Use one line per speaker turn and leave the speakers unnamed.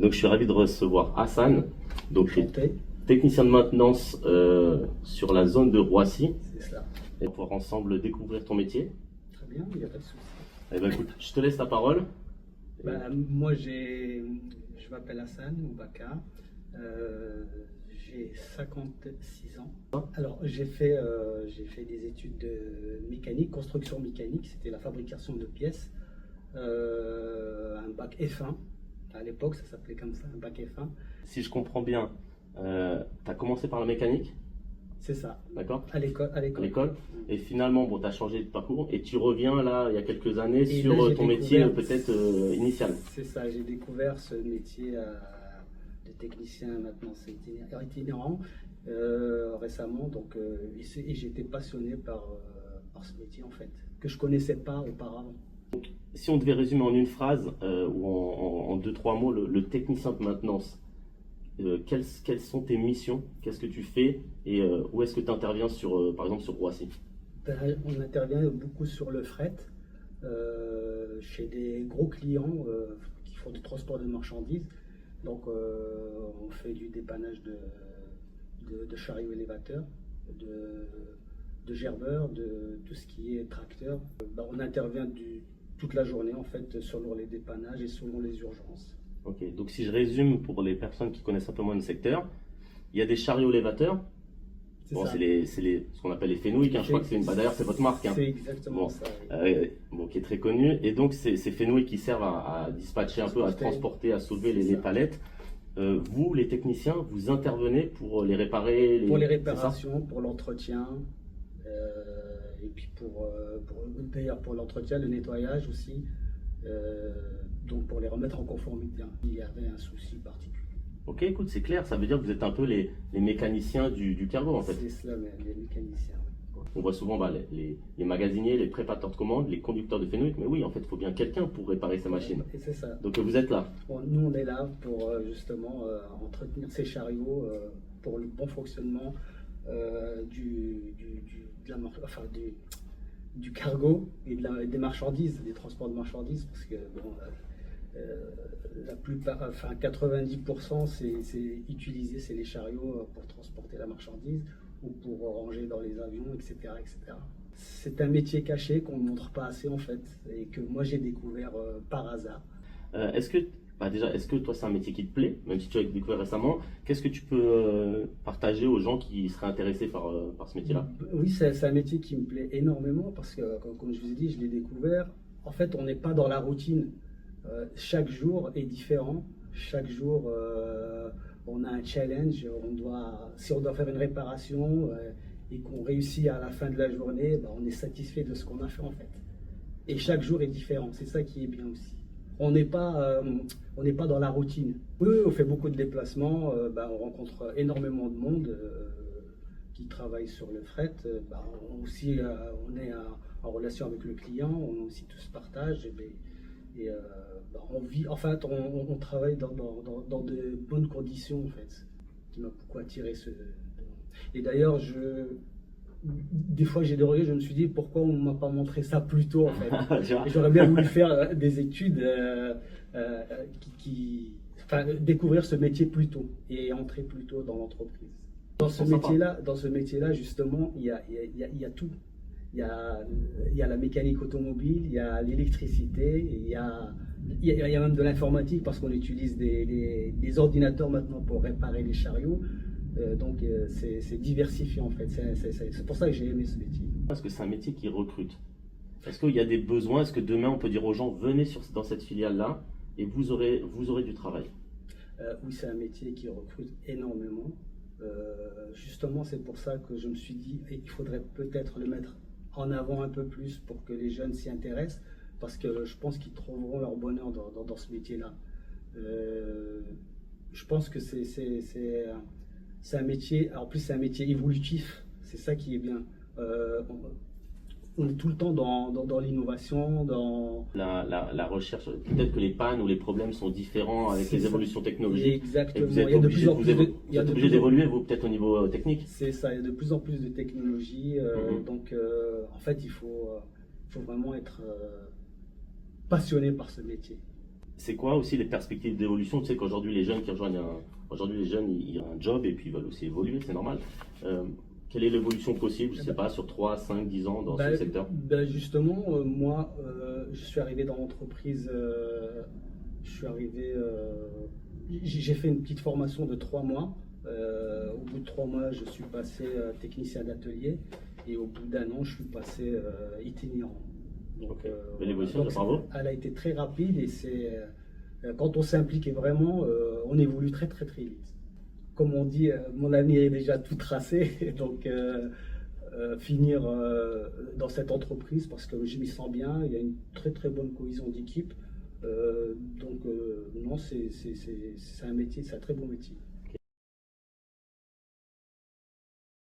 Donc je suis ravi de recevoir Hassan, donc
Chanté,
technicien de maintenance sur la zone de Roissy,
c'est cela.
et pour ensemble découvrir ton métier.
Très bien, il n'y a pas de souci.
Eh ben, écoute, je te laisse la parole.
Moi, je m'appelle Hassan Oubaka, j'ai 56 ans. Alors, j'ai fait des études de mécanique, construction mécanique, c'était la fabrication de pièces, un bac F1. À l'époque, ça s'appelait comme ça, un bac F1.
Si je comprends bien, tu as commencé par la mécanique,
C'est ça,
d'accord,
à l'école.
à l'école, et finalement, bon, tu as changé de parcours et tu reviens là, il y a quelques années,
Et
sur
là, j'ai
ton métier
découvert-
peut-être initial.
C'est ça, j'ai découvert ce métier de technicien maintenant c'est itinérant récemment, donc, et j'étais passionné par ce métier en fait, que je connaissais pas auparavant.
Si on devait résumer en une phrase ou en deux, trois mots le technicien de maintenance, quelles sont tes missions? Qu'est-ce que tu fais et où est-ce que tu interviens sur, par exemple sur Roissy?
On intervient beaucoup sur le fret, chez des gros clients qui font du transport de marchandises. Donc on fait du dépannage de chariots élévateurs, de gerbeurs, de tout ce qui est tracteur. On intervient toute la journée en fait selon les dépannages et selon les urgences.
Ok, donc si je résume pour les personnes qui connaissent un peu moins le secteur, il y a des chariots élévateurs.
C'est
Bon,
ça.
ce qu'on appelle les Fenwick, hein, je crois que c'est une. Bah, d'ailleurs, c'est votre marque. Hein.
C'est exactement
Bon,
ça.
bon, qui est très connu. Et donc, ces Fenwick qui servent à dispatcher un peu, à transporter, à soulever les palettes. Vous, les techniciens, vous intervenez pour les réparer
Pour les
c'est ça?
réparations, pour l'entretien, et puis d'ailleurs pour l'entretien, le nettoyage aussi, donc pour les remettre en conformité. Il y avait un souci particulier.
Ok, écoute, c'est clair. Ça veut dire que vous êtes un peu les mécaniciens du cargo, en fait.
C'est cela, les mécaniciens.
On voit souvent les magasiniers, les préparateurs de commandes, les conducteurs de Fenwick. Mais oui, en fait, il faut bien quelqu'un pour réparer sa machine.
Et c'est ça.
Donc, vous êtes là.
Bon, nous, on est là pour justement entretenir ces chariots pour le bon fonctionnement du cargo et des marchandises, des transports de marchandises, parce que bon, la plupart, enfin 90%, c'est utilisé, c'est les chariots pour transporter la marchandise ou pour ranger dans les avions, etc., etc. C'est un métier caché qu'on ne montre pas assez en fait, et que moi j'ai découvert par hasard.
Est-ce que, déjà, est-ce que toi c'est un métier qui te plaît, même si tu l'as découvert récemment? Qu'est-ce que tu peux partager aux gens qui seraient intéressés par ce métier-là?
Oui, c'est un métier qui me plaît énormément parce que, comme je vous ai dit, je l'ai découvert. En fait, on n'est pas dans la routine. Chaque jour est différent. Chaque jour, on a un challenge. Si on doit faire une réparation et qu'on réussit à la fin de la journée, on est satisfait de ce qu'on a fait en fait. Et chaque jour est différent. C'est ça qui est bien aussi. On n'est pas dans la routine. Oui, on fait beaucoup de déplacements, on rencontre énormément de monde qui travaille sur le fret. On est en relation avec le client, on aussi tout se partage. On vit, en fait, on travaille dans de bonnes conditions, en fait, qui m'a beaucoup attiré. Et d'ailleurs, des fois, j'ai des regrets, je me suis dit pourquoi on ne m'a pas montré ça plus tôt en fait. Et j'aurais bien voulu faire des études, découvrir ce métier plus tôt et entrer plus tôt dans l'entreprise. Dans ce métier-là, justement, il y a tout. Il y a la mécanique automobile, il y a l'électricité, il y a même de l'informatique parce qu'on utilise des ordinateurs maintenant pour réparer les chariots. Donc c'est diversifié en fait, c'est pour ça que j'ai aimé ce métier.
Est-ce que c'est un métier qui recrute? Est-ce qu'il y a des besoins? Est-ce que demain on peut dire aux gens venez dans cette filiale-là et vous aurez du travail?
Oui, c'est un métier qui recrute énormément. Justement, c'est pour ça que je me suis dit il faudrait peut-être le mettre en avant un peu plus pour que les jeunes s'y intéressent, parce que je pense qu'ils trouveront leur bonheur dans ce métier-là. Je pense que c'est un métier, en plus c'est un métier évolutif, c'est ça qui est bien. On est tout le temps dans l'innovation, dans
la recherche. Peut-être que les pannes ou les problèmes sont différents avec les évolutions technologiques.
Exactement.
Et vous êtes obligé d'évoluer, vous, peut-être au niveau technique.
C'est ça, il y a de plus en plus de technologies. Donc, en fait, il faut vraiment être passionné par ce métier.
c'est quoi aussi les perspectives d'évolution? Tu sais qu'aujourd'hui, les jeunes qui rejoignent aujourd'hui, les jeunes, ils ont un job et puis ils veulent aussi évoluer, c'est normal. Quelle est l'évolution possible, je sais pas, sur 3, 5, 10 ans dans ce secteur?
Justement, moi, je suis arrivé dans l'entreprise, je suis arrivé, j'ai fait une petite formation de 3 mois. Au bout de 3 mois, je suis passé technicien d'atelier et au bout d'un an, je suis passé itinérant. Donc,
belle évolution, bravo.
Elle a été très rapide et c'est quand on s'implique vraiment, on évolue très très très vite. Comme on dit, mon avenir est déjà tout tracé, donc finir dans cette entreprise parce que je m'y sens bien, il y a une très très bonne cohésion d'équipe. Donc non, c'est un métier, c'est un très bon métier.